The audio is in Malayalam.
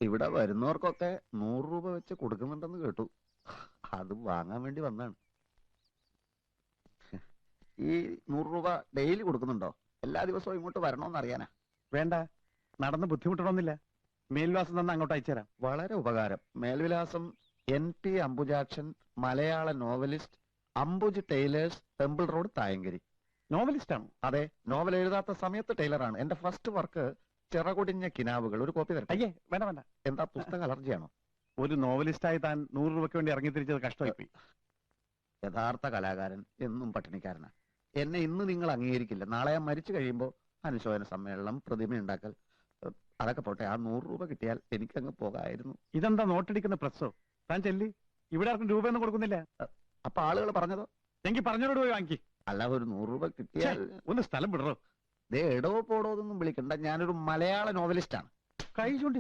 ഇവിടെ വരുന്നവർക്കൊക്കെ 100 രൂപ വെച്ച് കൊടുക്കുന്നുണ്ടെന്ന് കേട്ടു. അത് വാങ്ങാൻ വേണ്ടി വന്നാണ്. ഈ 100 രൂപ ഡെയിലി കൊടുക്കുന്നുണ്ടോ? എല്ലാ ദിവസവും ഇങ്ങോട്ട് വരണോന്ന് അറിയാനാ. വേണ്ട, നടന്ന് ബുദ്ധിമുട്ടണമെന്നില്ല. മേൽവാസം തന്നെ അങ്ങോട്ട് അയച്ചുതരാം. വളരെ ഉപകാരം. മേൽവിലാസം NP Ambujakshan, Malayala novelist, Ambuj tailors, temple road, Thayankari. Novelist ആണോ? അതെ, നോവൽ എഴുതാത്ത സമയത്ത് ടൈലറാണ്. എന്റെ ഫസ്റ്റ് വർക്ക് ചിറകൊടിഞ്ഞ കിനാവുകൾ. ഒരു കോപ്പി തരട്ടെ? അയ്യേ, വേണ്ട വേണ്ട. എന്താ, പുസ്തക അലർജിയാണോ? ഒരു നോവലിസ്റ്റായി താൻ 100 രൂപയ്ക്ക് വേണ്ടി ഇറങ്ങി തിരിച്ചത് കഷ്ടമായിപ്പോയി. യഥാർത്ഥ കലാകാരൻ എന്നും പട്ടിണിക്കാരനാ. എന്നെ ഇന്ന് നിങ്ങൾ അംഗീകരിക്കില്ല, നാളെ ഞാൻ മരിച്ചു കഴിയുമ്പോൾ അനുശോചന സമ്മേളനം, പ്രതിമ ഉണ്ടാക്കൽ, അതൊക്കെ പോട്ടെ. ആ 100 രൂപ കിട്ടിയാൽ എനിക്കങ്ങ് പോകായിരുന്നു. ഇതെന്താ നോട്ടടിക്കുന്ന പ്രസ്സോ? താൻ ചെല്ലി. ഇവിടെ ആർക്കും രൂപയൊന്നും കൊടുക്കുന്നില്ല. അപ്പൊ ആളുകൾ പറഞ്ഞതോ? എങ്കിൽ പറഞ്ഞോട് പോയി വാങ്ങി. അല്ല, ഒരു 100 രൂപ കിട്ടിയാൽ. ഒന്ന് സ്ഥലം വിടറോ. ദേ, എടോ പോടോ എന്നൊന്നും വിളിക്കണ്ട. ഞാനൊരു മലയാള നോവലിസ്റ്റാണ്. കൈ ചൂണ്ടി